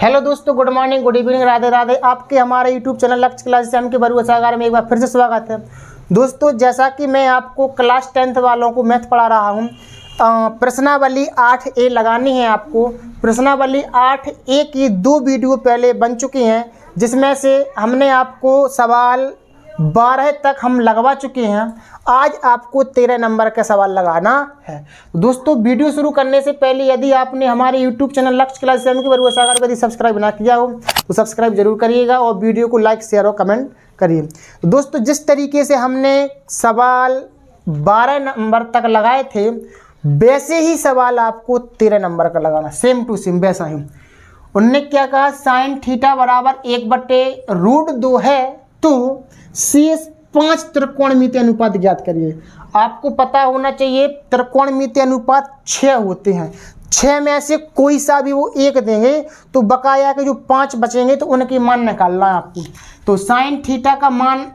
Hello दोस्तों, good morning, good evening, Radhe Radhe. आपके हमारे यूट्यूब चैनल लक्ष्य क्लास एम के भरूचागार में एक बार फिर से स्वागत है। दोस्तों, जैसा कि मैं आपको क्लास 10th वालों को मैथ पढ़ा रहा हूं, प्रश्नावली 8A लगानी है आपको। प्रश्नावली 8A की 2 वीडियो पहले बन चुकी हैं, जिसमें से हमने आपको सवाल 12 तक हम लगवा चुके हैं। आज आपको 13 नंबर का सवाल लगाना है। दोस्तों, वीडियो शुरू करने से पहले यदि आपने हमारे यूट्यूब चैनल लक्ष्य क्लास एम के भरूचागार को यदि सब्सक्राइब ना किया हो तो सब्सक्राइब जरूर करिएगा और वीडियो को लाइक, शेयर और कमेंट करिए। तो दोस्तों, जिस तरीके से हमने सवाल 12 नंबर तक लगाए थे, वैसे ही सवाल आपको 13 नंबर का लगाना, सेम टू सेम वैसा ही। उनने क्या कहा, साइन थीटा बराबर 1/√2 है तो शेष 5 त्रिकोणमितीय अनुपात ज्ञात करिए। आपको पता होना चाहिए त्रिकोणमितीय अनुपात 6 होते हैं। 6 में से कोई सा भी वो एक देंगे तो बकाया के जो 5 बचेंगे तो उनकी मान निकालना है आपको। तो साइन थीटा का मान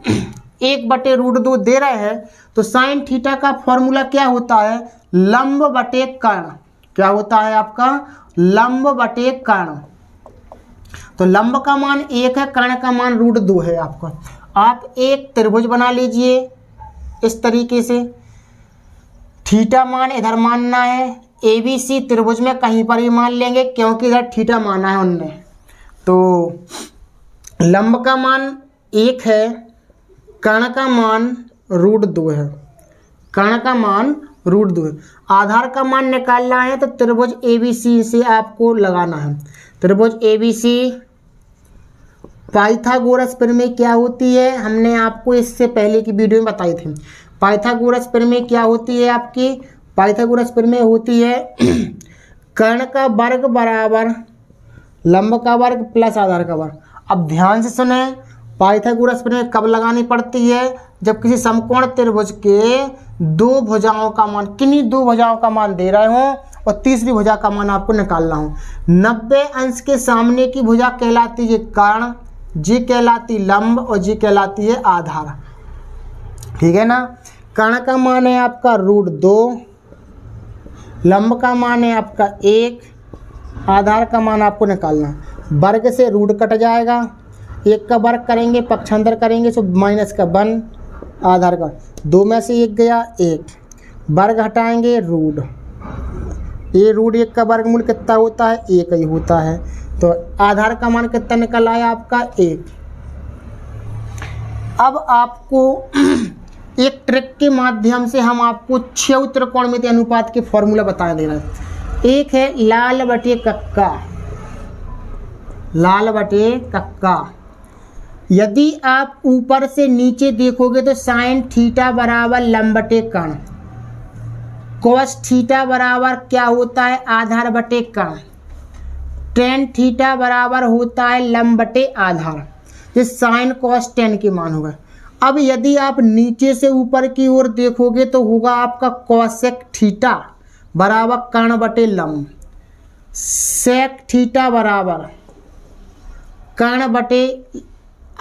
1/√2 दे रहे हैं, तो साइन थीटा का फॉर्मूला क्या होता है, लंब बटे कर्ण। क्या होता है आपका, लंब बटे कर्ण। तो लंब का मान 1 है, कर्ण का मान √2 है आपका। आप एक त्रिभुज बना लीजिए इस तरीके से। थीटा मान इधर मानना है, ABC त्रिभुज में कहीं पर भी मान लेंगे क्योंकि इधर थीटा माना है उनने। तो लंब का मान 1 है, कर्ण का मान √2 है। कर्ण का मान √2 है। आधार का मान निकालना है तो त्रिभुज ABC से आपको लगाना है। त्रिभुज ABC पाइथागोरस प्रमेय क्या होती है, हमने आपको इससे पहले की वीडियो में बताई थी। पाइथागोरस प्रमेय क्या होती है आपकी, पाइथागोरस प्रमेय होती है कर्ण का वर्ग बराबर लंब का वर्ग प्लस आधार का वर्ग। अब ध्यान से सुने, पाइथागोरस प्रमेय कब लगानी पड़ती है, जब किसी समकोण त्रिभुज के 2 भुजाओं का मान, किन्हीं 2 भुजाओं का मान दे रहे हों और तीसरी भुजा का मान आपको निकालना हो। 90 अंश के सामने की भुजा कहलाती है कर्ण, जी कहलाती लंब और जी कहलाती है आधार। ठीक है ना। कर्ण का मान है आपका √2, लंब का मान है आपका 1, आधार का मान आपको निकालना। वर्ग से रूट कट जाएगा, 1 का वर्ग करेंगे, पक्षांतर करेंगे तो माइनस का 1, आधार का 2 में से 1 गया 1, वर्ग हटाएंगे रूट। ये √1 का वर्गमूल कितना होता है, 1 ही होता है। तो आधार का मान कितना निकल आया आपका 1। अब आपको एक ट्रिक के माध्यम से हम आपको 6 त्रिकोणमितीय अनुपात के फॉर्मूला बता दे रहे हैं। एक है लाल बटे कक्का, लाल बटे कक्का। यदि आप ऊपर से नीचे देखोगे तो साइन थीटा बराबर लंब बटे कर्ण, कॉस थीटा बराबर क्या होता है, आधार बटे कर्ण, टेन थीटा बराबर होता है लंब बटे आधार। ये साइन कॉस टेन के मान होगा। अब यदि आप नीचे से ऊपर की ओर देखोगे तो होगा आपका कॉसेक थीटा बराबर कर्ण बटे लंब, सेक थीटा बराबर कर्ण बटे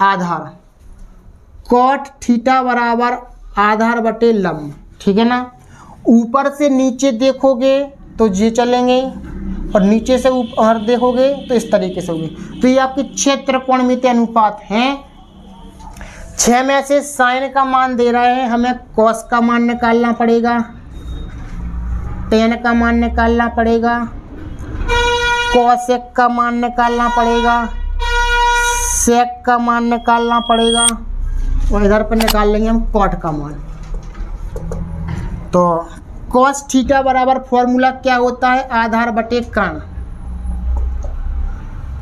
आधार, कॉट थीटा बराबर आधार बटे लंब। ठीक है ना। ऊपर से नीचे देखोगे तो ये चलेंगे और नीचे से ऊपर देखोगे तो इस तरीके से होगी। तो ये आपके 6 त्रिकोणमितीय अनुपात हैं। 6 में से साइन का मान दे रहे हैं, हमें कॉस का मान निकालना पड़ेगा, टेन का मान निकालना पड़ेगा, कॉसेक का मान निकालना पड़ेगा, सेक का मान निकालना पड़ेगा और इधर पर निकाल लेंगे हम कॉट का मान। तो कॉस थीटा बराबर फॉर्मूला क्या होता है, आधार बटे कर्ण।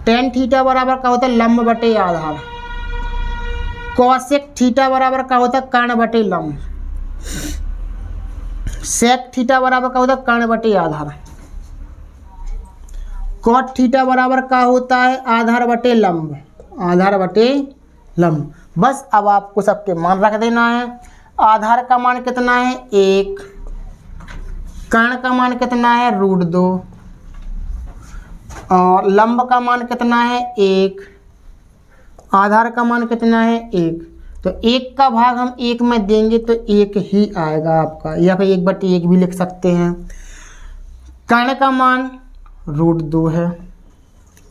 टेन थीटा बराबर क्या होता है, लंब बटे आधार। कॉसेक थीटा बराबर क्या होता है, कर्ण बटे लंब। सेक थीटा बराबर क्या होता है, कर्ण बटे आधार। कॉट थीटा बराबर क्या होता है, आधार बटे लंब, आधार बटे लंब। बस अब आपको सबके मान रख देना है। आधार का मान कितना है, 1, कर्ण का मान कितना है √2 और लंब का मान कितना है 1, आधार का मान कितना है 1। तो 1 का भाग हम 1 में देंगे तो 1 ही आएगा आपका, या फिर 1/1 भी लिख सकते हैं। कर्ण का मान √2 है,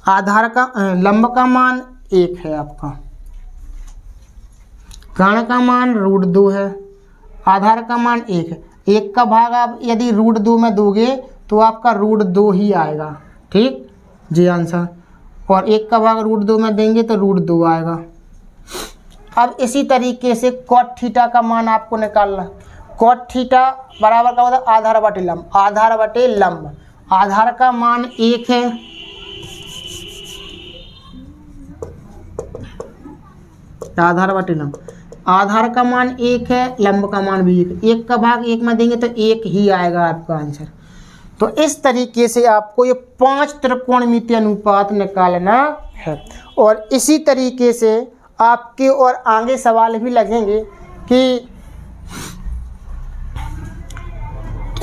आधार का लंब का मान 1 है आपका, कर्ण का मान √2 है, आधार का मान 1 है। 1 का भाग आप यदि √2 में दोगे तो आपका √2 ही आएगा, ठीक जी आंसर। और 1 का भाग √2 में देंगे तो √2 आएगा। अब इसी तरीके से cot थीटा का मान आपको निकालना। cot थीटा बराबर क्या होता है, आधार बटे लंब, आधार बटे लंब। आधार का मान 1 है, आधार बटे लंब, आधार का मान 1 है, लंब का मान भी 1 है। 1 का भाग 1 में देंगे तो 1 ही आएगा आपका आंसर। तो इस तरीके से आपको ये 5 त्रिकोणमितीय अनुपात निकालना है। और इसी तरीके से आपके और आगे सवाल भी लगेंगे कि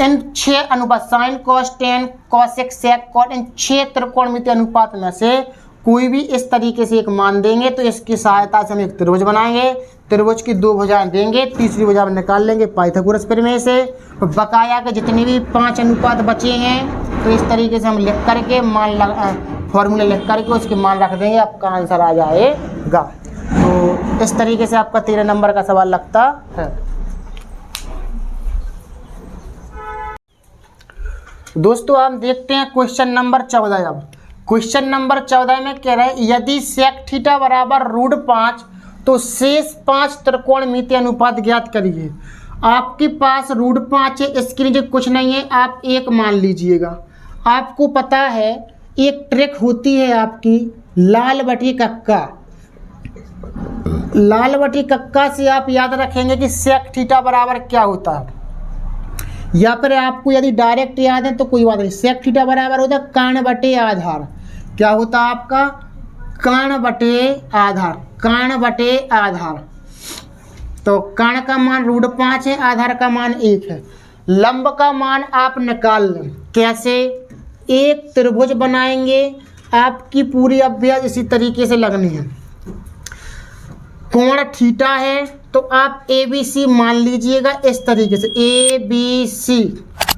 इन 6 अनुपात sine cos tan cosec sec cot, इन 6 त्रिकोणमितीय अनुपात में से कोई भी इस तरीके से एक मान देंगे तो इसकी सहायता से हम एक त्रिभुज बनाएंगे। त्रिभुज की 2 भुजाएं देंगे, तीसरी भुजा में निकाल लेंगे पाइथागोरस प्रमेय से। बकाया के जितने भी 5 अनुपात बचे हैं तो इस तरीके से हम लिख करके मान फॉर्मूला लिख करके उसके मान रख देंगे, आपका आंसर आ जाएगा। तो इस तरीके से आपका 13 नंबर का सवाल लगता है। दोस्तों आप देखते हैं क्वेश्चन नंबर 14। अब क्वेश्चन नंबर 14 में कह रहे हैं यदि सेक थीटा बराबर √5 तो शेष 5 त्रिकोणमितीय अनुपात ज्ञात करिए। आपके पास √5 है, इसके नीचे कुछ नहीं है, आप 1 मान लीजिएगा। आपको पता है एक ट्रिक होती है आपकी लाल बटी कक्का। लाल बटी कक्का से आप याद रखेंगे कि सेक थीटा बराबर क्या होता है, या फिर आपको यदि डायरेक्ट याद है तो कोई बात नहीं। सेक थीटा बराबर होता है कर्ण बटे आधार। क्या होता है आपका, कर्ण बटे आधार, कर्ण बटे आधार। तो कर्ण का मान √5 है, आधार का मान 1 है। लंब का मान आप निकाल लें। कैसे, एक त्रिभुज बनाएंगे, आपकी पूरी अभ्यास इसी तरीके से लगनी है। कोण थीटा है तो आप ABC मान लीजिएगा इस तरीके से, ABC।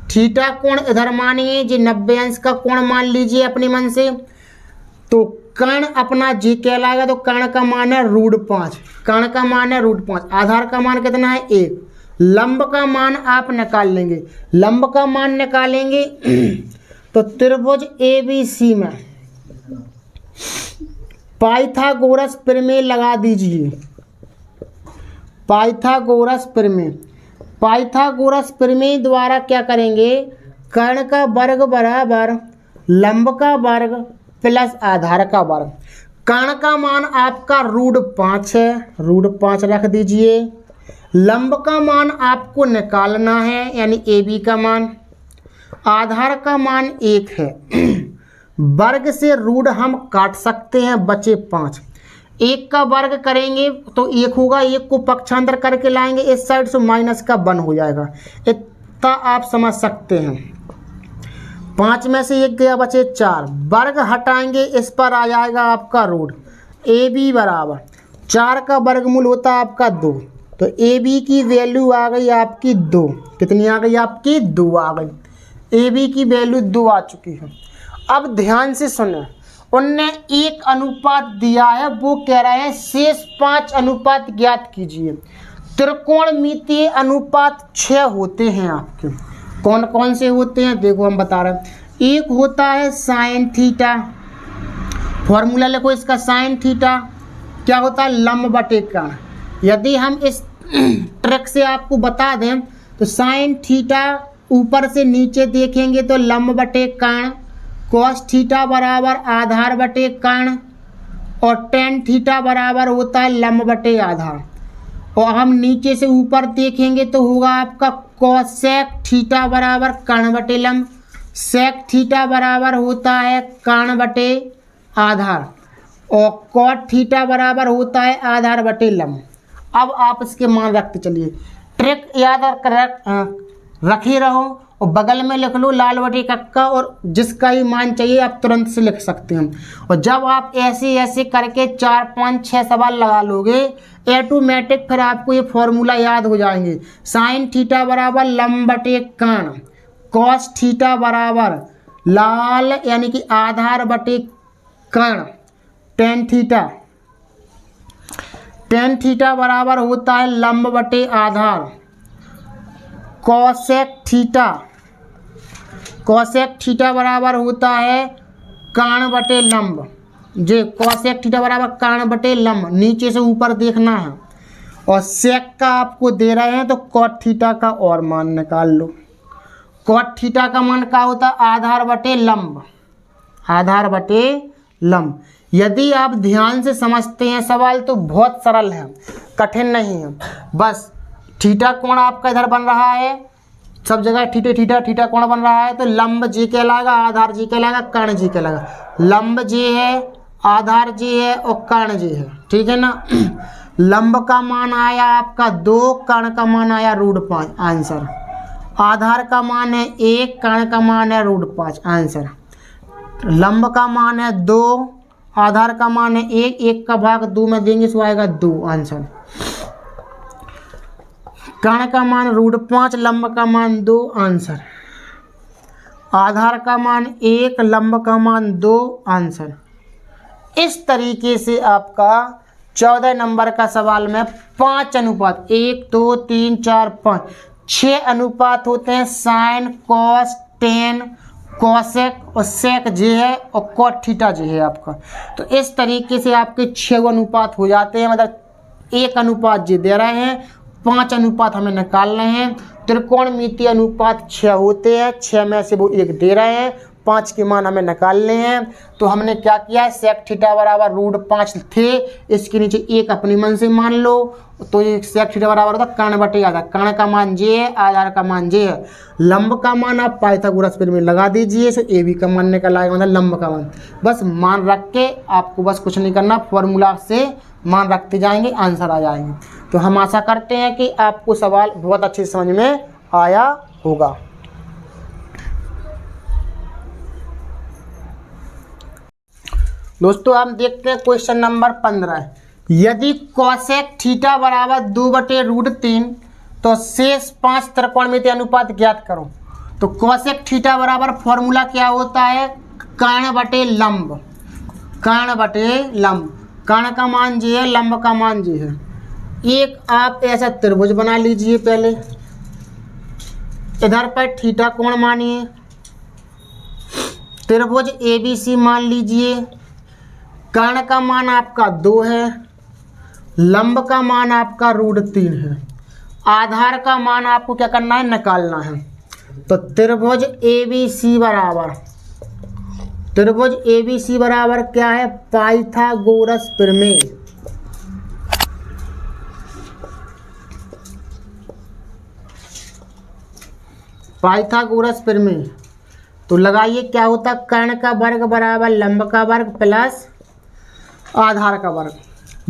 थीटा कोण इधर मानिए जी 90 अंश का कोण मान लीजिए अपने मन से। तो कर्ण अपना जी कहलाएगा, तो कर्ण का मान है √5, कर्ण का मान है √5, आधार का मान कितना है 1। लंब का मान आप निकाल लेंगे, लंब का मान निकालेंगे तो त्रिभुज ABC में पाइथागोरस प्रमेय लगा दीजिए। पाइथागोरस प्रमेय, पाइथागोरस प्रमेय द्वारा क्या करेंगे, कर्ण का वर्ग बराबर लंब का वर्ग प्लस आधार का वर्ग। कर्ण का मान आपका √5 है, √5 रख दीजिए। लंब का मान आपको निकालना है यानी AB का मान। आधार का मान 1 है। वर्ग से रूट हम काट सकते हैं, बचे 5। 1 का वर्ग करेंगे तो 1 होगा, 1 को पक्षांतर करके लाएंगे इस साइड से माइनस का 1 हो जाएगा। इतना आप समझ सकते हैं। 5 में से 1 गया, बचे 4। वर्ग हटाएंगे, इस पर आ जाएगा आपका रूट। AB बराबर 4 का वर्गमूल होता है आपका 2, तो AB की वैल्यू आ गई आपकी 2। कितनी आ गई आपकी 2 आ गई। AB की वैल्यू 2 आ चुकी है। अब ध्यान से सुने, उनने 1 अनुपात दिया है, वो कह रहे हैं शेष 5 अनुपात ज्ञात कीजिए। त्रिकोणमितीय अनुपात 6 होते हैं आपके। कौन कौन से होते हैं देखो हम बता रहे हैं। एक होता है साइन थीटा, फॉर्मूला लिखो इसका, साइन थीटा क्या होता है, लंब बटे कर्ण। यदि हम इस ट्रिक से आपको बता दें तो साइन थीटा ऊपर से नीचे देखेंगे तो लंब बटे कर्ण, कॉस थीटा बराबर आधार बटे कर्ण, और टेन थीटा बराबर होता है लंब बटे आधार। और हम नीचे से ऊपर देखेंगे तो होगा आपका कॉसेक थीटा बराबर कर्ण बटे लंब, सेक थीटा बराबर होता है कर्ण बटे आधार, और कॉट थीटा बराबर होता है आधार बटे लंब। अब आप इसके मान रखते चलिए। ट्रिक याद रखे रहो और बगल में लिख लो लाल बटे कक्का, और जिसका ही मान चाहिए आप तुरंत से लिख सकते हैं। और जब आप ऐसे ऐसे करके 4, 5, 6 सवाल लगा लोगे ऑटोमेटिक फिर आपको ये फॉर्मूला याद हो जाएंगे। साइन थीटा बराबर लंब बटे कर्ण, कॉस थीटा बराबर लाल यानी कि आधार बटे कर्ण टेन थीटा, टेन थीटा बराबर होता है लंब बटे आधार। कोसेक थीटा, कोसेक थीटा बराबर होता है कर्ण बटे लंब। जे कोसेक थीटा बराबर कर्ण बटे लंब, नीचे से ऊपर देखना है। और सेक का आपको दे रहे हैं तो कॉट थीटा का और मान निकाल लो। कॉट थीटा का मान क्या होता है? आधार बटे लंब, आधार बटे लंब। यदि आप ध्यान से समझते हैं सवाल तो बहुत सरल है, कठिन नहीं है। बस थीटा कोण आपका इधर बन रहा है, सब जगह थीटा थीटा थीटा कोण बन रहा है, तो लंब जी कहलाएगा, आधार जी कहलाएगा, कर्ण जी कहलाएगा। लंब जी है, आधार जी है और कर्ण जी है, ठीक है ना। लंब का मान आया आपका 2, कर्ण का मान आया √5, आंसर। आधार का मान है 1, कर्ण का मान है √5, आंसर। लंब का मान है 2, आधार का मान है 1, 1 का भाग 2 में देंगे तो आएगा 2, आंसर। कर्ण का मान √5, लंब का मान 2, आंसर। आधार का मान 1, लंब का मान 2, आंसर। इस तरीके से आपका 14 नंबर का सवाल में 5 अनुपात, 1 2 3 4 5 6 अनुपात होते हैं। साइन, कॉस, टेन, कोसेक और सेक जे है और कॉट थीटा जे है आपका। तो इस तरीके से आपके 6 अनुपात हो जाते हैं, मतलब 1 अनुपात जे दे रहे हैं, 5 अनुपात हमें निकालने हैं। त्रिकोणमितीय अनुपात 6 होते हैं, 6 में से वो 1 दे रहे हैं, 5 के मान हमें निकालने हैं। तो हमने क्या किया है, सेक थीटा बराबर √5 थे, इसके नीचे 1 अपनी मन से मान लो, तो ये सेक थीटा बराबर होता कर्ण बटे आधार। कर्ण का मान जे है, आधार का मान जे है। लंब का मान आप पाइथागोरस में लगा दीजिए, तो ए बी का मान निकल आएगा, मतलब लंब का मान। बस मान रख के आपको बस कुछ नहीं करना, फॉर्मूला से मान रखते जाएंगे, आंसर आ जाएंगे। तो हम आशा करते हैं कि आपको सवाल बहुत अच्छे से समझ में आया होगा। दोस्तों हम देखते हैं क्वेश्चन नंबर 15। यदि कोसेक थीटा बराबर 2/√3 तो शेष 5 त्रिकोणमितीय अनुपात ज्ञात करो। तो कोसेक थीटा बराबर फॉर्मूला क्या होता है, कर्ण बटे लंब, कर्ण बटे लंब। कर्ण का मान जी है, लंब का मान जी है। एक आप ऐसा त्रिभुज बना लीजिए, पहले इधर पर थीटा कोण मानिए, त्रिभुज ABC मान लीजिए। कर्ण का मान आपका 2 है, लंब का मान आपका √3 है, आधार का मान आपको क्या करना है, निकालना है। तो त्रिभुज ABC बराबर, त्रिभुज ABC बराबर क्या है, पाइथागोरस प्रमेय। पाइथागोरस प्रमेय तो लगाइए, क्या होता, कर्ण का वर्ग बराबर लंब का वर्ग प्लस आधार का वर्ग।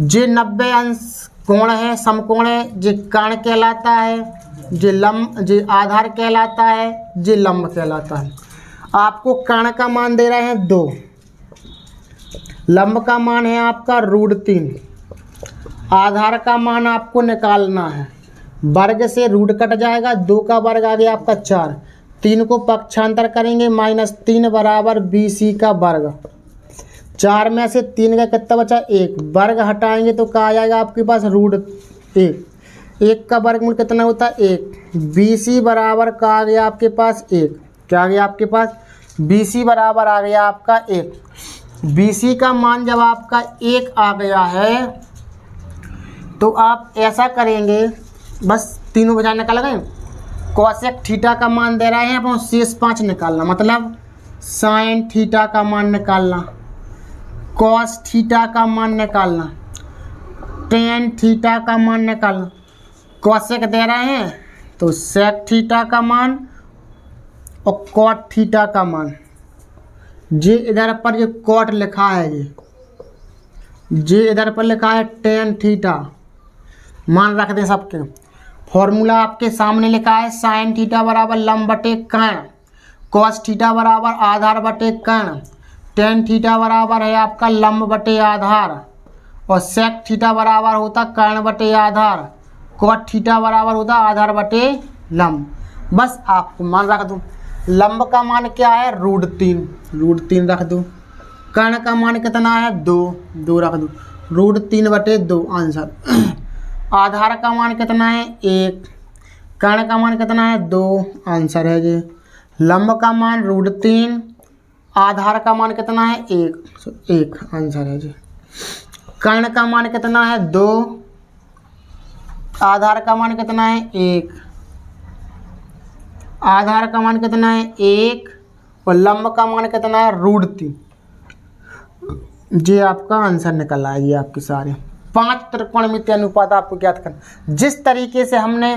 जे 90 अंश कोण है, समकोण है, जे कर्ण कहलाता है, जे लंब, जे आधार कहलाता है, जे लंब कहलाता है। आपको कर्ण का मान दे रहे हैं 2, लंब का मान है आपका √3, आधार का मान आपको निकालना है। वर्ग से रूट कट जाएगा, 2 का वर्ग आ गया आपका 4, 3 को पक्षांतर करेंगे, -3 बराबर BC का वर्ग। 4 में से 3 का कितना बचा, 1, वर्ग हटाएंगे तो क्या आ जाएगा आपके पास, √1। 1 का वर्गमूल कितना होता है, 1। BC बराबर का आ गया आपके पास 1, क्या आ गया आपके पास, BC बराबर आ गया आपका 1। BC का मान जब आपका 1 आ गया है तो आप ऐसा करेंगे, बस तीनों बजाय निकाल गए। कोसेक थीटा का मान दे रहे हैं, अपन शेष 5 निकालना, मतलब साइन थीटा का मान निकालना, कॉस थीटा का मान निकालना, टेन थीटा का मान निकालना। कोसेक दे रहे हैं तो सेक थीटा का मान और कॉट थीटा का मान। जे इधर पर जो कॉट लिखा है, जे इधर पर लिखा है टेन थीटा, मान रख दें सबके। फॉर्मूला आपके सामने लिखा है, साइन थीटा बराबर लंब बटे कर्ण, कॉस थीटा बराबर आधार बटे कर्ण, टेन थीटा बराबर है आपका लंब बटे आधार, और सेक थीटा बराबर होता कर्ण बटे आधार, कॉट थीटा बराबर होता आधार बटे लंब। बस आपको मान रख दूँ। लंब का मान क्या है, √3, √3 रख दूँ। कर्ण का मान कितना है 2, 2 रख दो, √3/2 आंसर। आधार का मान कितना है 1, कर्ण का मान कितना है 2 आंसर है जी। लंब का मान √3, आधार का मान कितना है 1 आंसर है जी। कर्ण का मान कितना है 2, आधार का मान कितना है 1, आधार का मान कितना है 1 और लंब का मान कितना है √3। ये आपका आंसर निकल आएगी आपके सारे। 5 त्रिकोणमितीय अनुपात आपको ज्ञात करना। जिस तरीके से हमने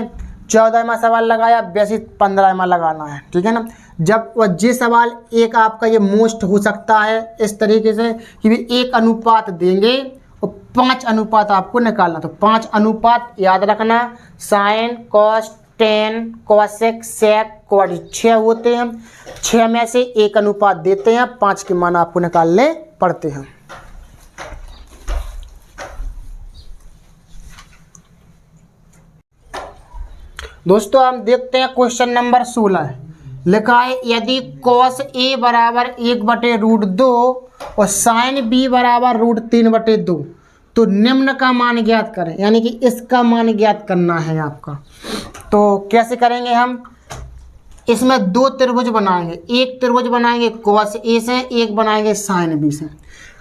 14वां सवाल लगाया वैसे 15वां लगाना है, ठीक है ना। जब ये सवाल एक आपका ये मोस्ट हो सकता है इस तरीके से कि भी 1 अनुपात देंगे और 5 अनुपात आपको निकालना। तो 5 अनुपात याद रखना, साइन, कॉस, टेन, कोसेक, सेक, क्वाड 6 होते हैं। 6 में से 1 अनुपात देते हैं, 5 के मान आपको निकालने पड़ते हैं। दोस्तों हम देखते हैं क्वेश्चन नंबर 16 लिखा है यदि cos A बराबर 1/√2 और sin B बराबर √3/2 तो निम्न का मान ज्ञात करें, यानी कि इसका मान ज्ञात करना है आपका। तो कैसे करेंगे हम, इसमें 2 त्रिभुज बनाएंगे, एक त्रिभुज बनाएंगे cos A से, एक बनाएंगे sin B से।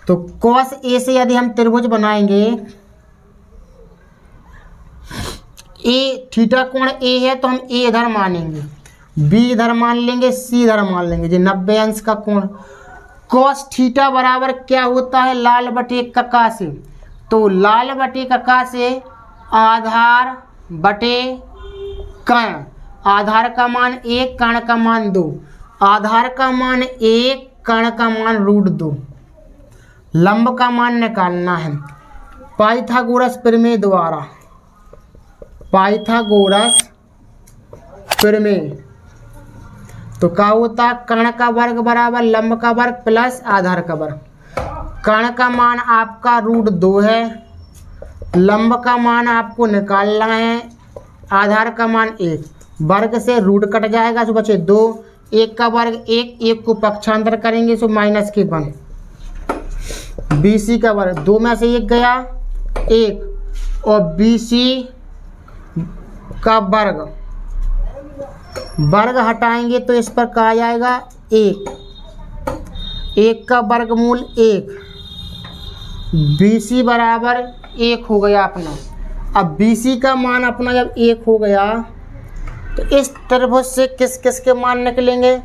तो cos A से यदि हम त्रिभुज बनाएंगे, ए थीटा कोण ए है तो हम ए इधर मानेंगे, बी इधर मान लेंगे, सी इधर मान लेंगे जी 90 अंश का कोण। cos थीटा बराबर क्या होता है लाल बटे कका से, तो लाल बटे कका से आधार बटे कर्ण, आधार का मान 1 कर्ण का मान 2, आधार का मान 1 कर्ण का मान √2। लंब का मान निकालना है पाइथागोरस प्रमेय द्वारा, पाइथागोरस प्रमेय। तो क्या होता है कर्ण का वर्ग बराबर लंब का वर्ग प्लस आधार का वर्ग। कर्ण का मान आपका √2 है, लंब का मान आपको निकालना है, आधार का मान 1, वर्ग से रूट कट जाएगा तो बचे 2, 1 का वर्ग 1, 1 को पक्षांतर करेंगे तो -1। BC का वर्ग 2 में से 1 गया 1 और BC का वर्ग हटाएंगे तो इस पर कहा जाएगा 1 का वर्गमूल 1, BC बराबर 1 हो गया अपना। अब BC का मान अपना जब 1 हो गया तो इस त्रिभुज से किस किस के मान निकलेंगे,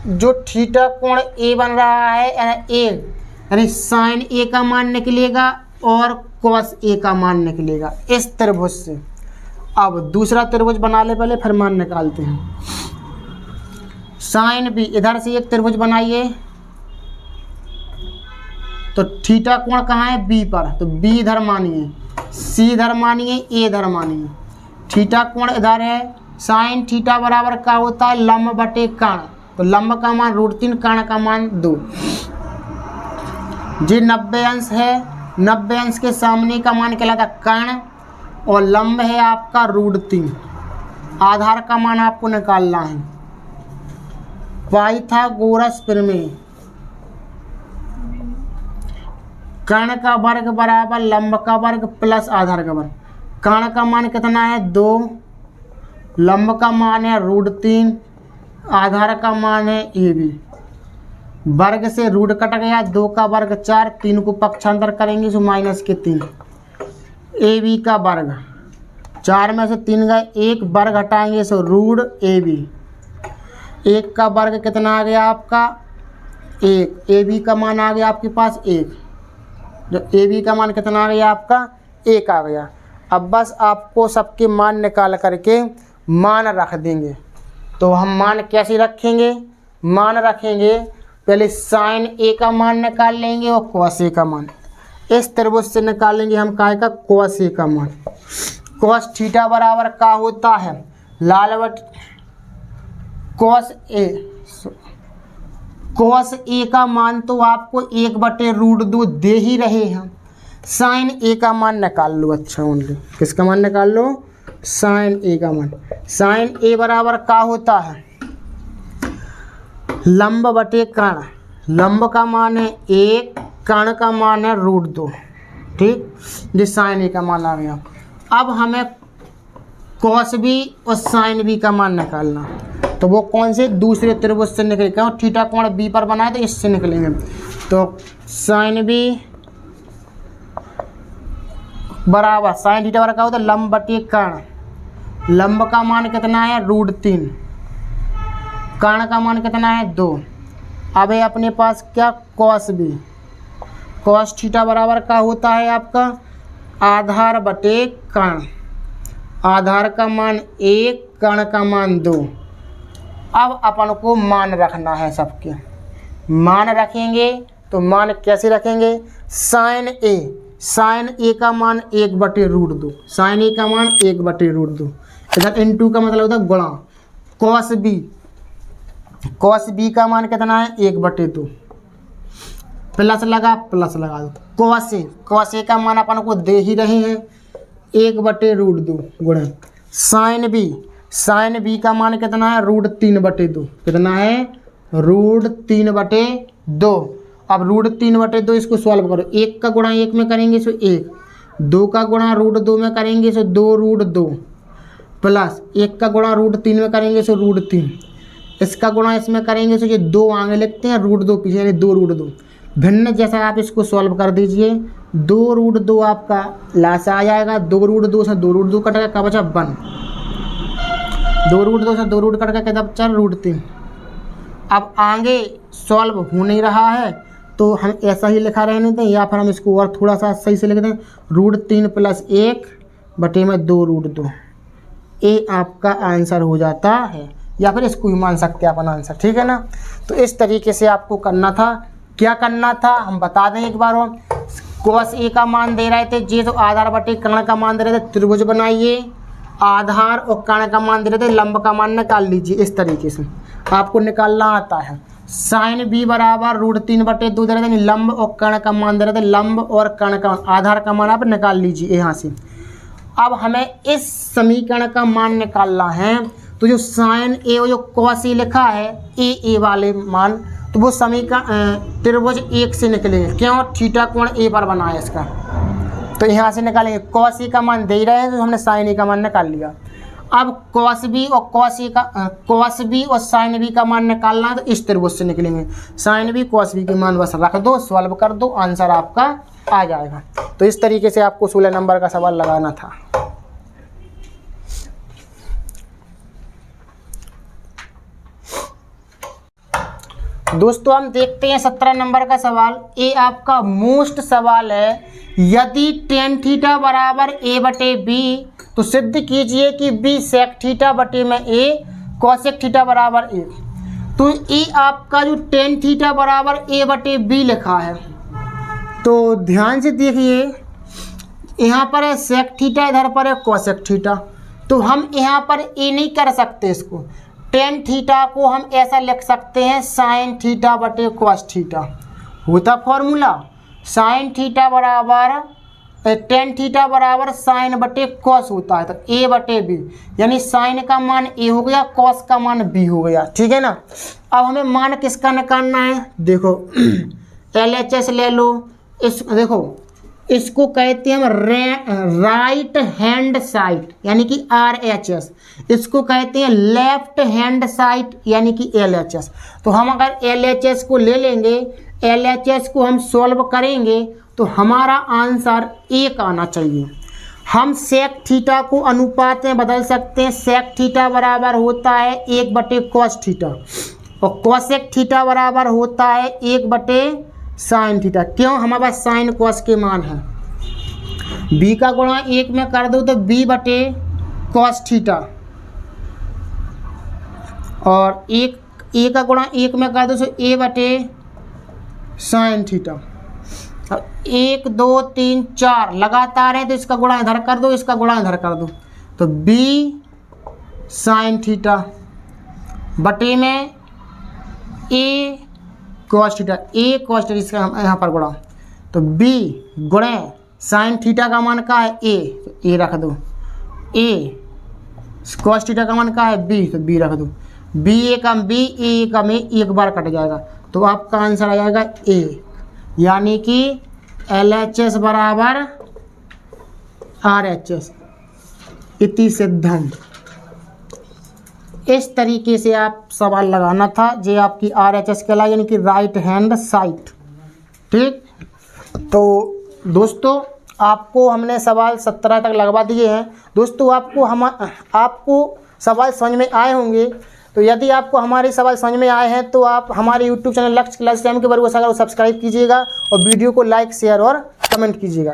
जो थीटा कोण A बन रहा है यानी साइन A का मान निकलेगा और कॉस A का मान निकलेगा इस त्रिभुज से। अब दूसरा त्रिभुज बना ले पहले, फिर मान निकालते हैं। साइन B, इधर से एक त्रिभुज बनाइए तो थीटा कोण कहाँ है B पर, तो B इधर मानिए, C इधर मानिए, A इधर मानिए। थीटा कोण इधर है, साइन थीटा बराबर क्या होता है लंब बटे कर्ण, तो लंब का मान √3, कर्ण का मान 2। जी 90 अंश है, 90 अंश के सामने का मान कहलाता कर्ण और लंब है आपका √3। आधार का मान आपको निकालना है पाइथागोरस प्रमेय। कर्ण का वर्ग बराबर लंब का वर्ग प्लस आधार का वर्ग। कर्ण का मान कितना है 2, लंब का मान है √3, आधार का मान है AB। वर्ग से रूट कट गया, 2 का वर्ग 4, 3 को पक्षांतर करेंगे तो -3। AB का वर्ग 4 में से 3 गए, 1 वर्ग हटाएंगे सो √AB। 1 का वर्ग कितना आ गया आपका 1, AB का मान आ गया आपके पास 1, जो AB का मान कितना आ गया आपका 1 आ गया। अब बस आपको सबके मान निकाल करके मान रख देंगे। तो हम मान कैसे रखेंगे, मान रखेंगे पहले साइन A का मान निकाल लेंगे और कॉस A का मान इस त्रिभुज से निकालेंगे हम काय का कॉस A का मान। कॉस थीटा बराबर क्या होता है लाल बट कॉस A का मान तो आपको 1/√2 दे ही रहे हैं। साइन A का मान निकाल लो, अच्छा ओनली किसका मान निकाल लो साइन A का मान। साइन A बराबर क्या होता है लंब बटे कर्ण, लंब का मान है 1, कर्ण का मान है √2, ठीक, जिस साइन ए का मान आ गया। अब हमें कॉस बी और साइन बी का मान निकालना, तो वो कौन से दूसरे त्रिभुज से निकले, क्यों थीटा कोण बी पर बनाए तो इससे निकलेंगे। तो साइन बी बराबर साइन थीटा बराबर क्या होता है, लंब बटे कर्ण। लंब का मान कितना है √3, कर्ण का मान कितना है 2। अब है अपने पास क्या कॉस बी, कॉस थीटा बराबर क्या होता है आपका आधार बटे कर्ण। आधार का मान 1, कर्ण का मान 2। अब अपन को मान रखना है सबके, मान रखेंगे तो मान कैसे रखेंगे, साइन ए का मान 1/√2, साइन ए का मान 1/√2, इधर इनटू का मतलब होता है गुणा। कॉस बी का मान कितना है 1/2, प्लस लगा दो। कॉस ए का मान अपन को दे ही रहे हैं 1/√2 गुणा साइन बी का मान कितना है √3/2, कितना है √3/2। अब √3/2 इसको सॉल्व करो, 1 का गुणा 1 में करेंगे सो 1, 2 का गुणा √2 में करेंगे सो 2√2, प्लस 1 का गुणा √3 में करेंगे सो √3, इसका गुणा इसमें करेंगे सो ये 2 आगे लिखते हैं √2 पीछे यानी 2√2। भिन्न जैसा आप इसको सॉल्व कर दीजिए, 2√2 आपका लास आ जाएगा, 2√2 से 2√2 कटेगा, क्या बचा 1, 2√2 से 2 कट का क्या बचा √3। अब आगे सॉल्व हो नहीं रहा है तो हम ऐसा ही लिखा रहने दें, या फिर हम इसको और थोड़ा सा सही से लिख दें, √3 + 1 बटे में 2√2। ये आपका आंसर हो जाता है, या फिर इसको ही मान सकते हैं अपन आंसर, ठीक है ना। तो इस तरीके से आपको करना था। क्या करना था हम बता दें एक बार और, कॉस ए का मान दे रहे थे जी, तो आधार बटे कर्ण का मान दे रहे थे, त्रिभुज बनाइए, आधार और कर्ण का मान दे रहे थे, लंब का मान निकाल लीजिए। इस तरीके से आपको निकालना आता है। साइन बी बराबर √3/2 दे रहे थे, लंब और कर्ण का मान दे रहे थे, लंब और कर्ण का आधार का मान आप निकाल लीजिए यहाँ से। अब हमें इस समीकरण का मान निकालना है, तो जो साइन ए और जो कॉस ए लिखा है ए वाले मान, तो वो समीकरण त्रिभुज 1 से निकलेंगे, क्यों थीटा कोण ए पर बना है इसका, तो यहाँ से निकालेंगे। कॉस ए का मान दे रहे हैं तो हमने साइन ए का मान निकाल लिया। अब कॉस बी और साइन बी का मान निकालना है, तो इस त्रिभुज से निकलेंगे। साइन बी कॉस बी के मान बस रख दो, सॉल्व कर दो, आंसर आपका आ जाएगा। तो इस तरीके से आपको 16 नंबर का सवाल लगाना था। दोस्तों हम देखते हैं 17 नंबर का सवाल। ये आपका मोस्ट सवाल है। यदि tan थीटा बराबर a/b, तो सिद्ध कीजिए कि b sec थीटा बटे में a cosec थीटा बराबर a। तो ये आपका जो tan थीटा बराबर a/b लिखा है, तो ध्यान से देखिए, यहाँ पर है sec थीटा, इधर पर है cosec थीटा, तो हम यहाँ पर a नहीं कर सकते इसको। tan थीटा को हम ऐसा लिख सकते हैं sin थीटा बटे cos थीटा, होता फॉर्मूला sin थीटा बराबर tan थीटा बराबर sin बटे cos होता है, तो a/b, यानी sin का मान a हो गया, cos का मान b हो गया, ठीक है ना। अब हमें मान किसका निकालना है, देखो LHS ले लो, इस देखो इसको कहते हैं हम राइट हैंड साइड यानी कि RHS, इसको कहते हैं लेफ्ट हैंड साइड यानी कि LHS। तो हम अगर LHS को ले लेंगे, LHS को हम सॉल्व करेंगे तो हमारा आंसर 1 आना चाहिए। हम सेक थीटा को अनुपात में बदल सकते हैं। सेक थीटा बराबर होता है 1/cos थीटा और कोसेक थीटा बराबर होता है 1/sin थीटा। क्यों, हमारे पास साइन कॉस के मान है। b का गुणा 1 में कर दो तो b/cos थीटा और a का गुणा 1 में कर दो तो a/sin थीटा। 1 2 3 4 लगातार है तो इसका गुणा इधर कर दो, इसका गुणा इधर कर दो, तो b sin थीटा बटे में a cos theta, a cos theta, इसका यहाँ पर गुणा, तो b गुणे sin थीटा का मान का है a, तो a रख दो, a cos थीटा का मान का है b, तो b रख दो, b a come b, a come a, एक बार कट जाएगा, तो आपका आंसर आ जाएगा ए, यानी कि LHS बराबर RHS इति सिद्धम। इस तरीके से आप सवाल लगाना था। जे आपकी RHS कहलाई, यानी कि राइट हैंड साइड। ठीक, तो दोस्तों आपको हमने सवाल 17 तक लगवा दिए हैं। दोस्तों आपको सवाल समझ में आए होंगे। तो यदि आपको हमारे सवाल समझ में आए हैं तो आप हमारे यूट्यूब चैनल लक्ष्य क्लासेस के बारे में सब्सक्राइब कीजिएगा और वीडियो को लाइक, शेयर और कमेंट कीजिएगा।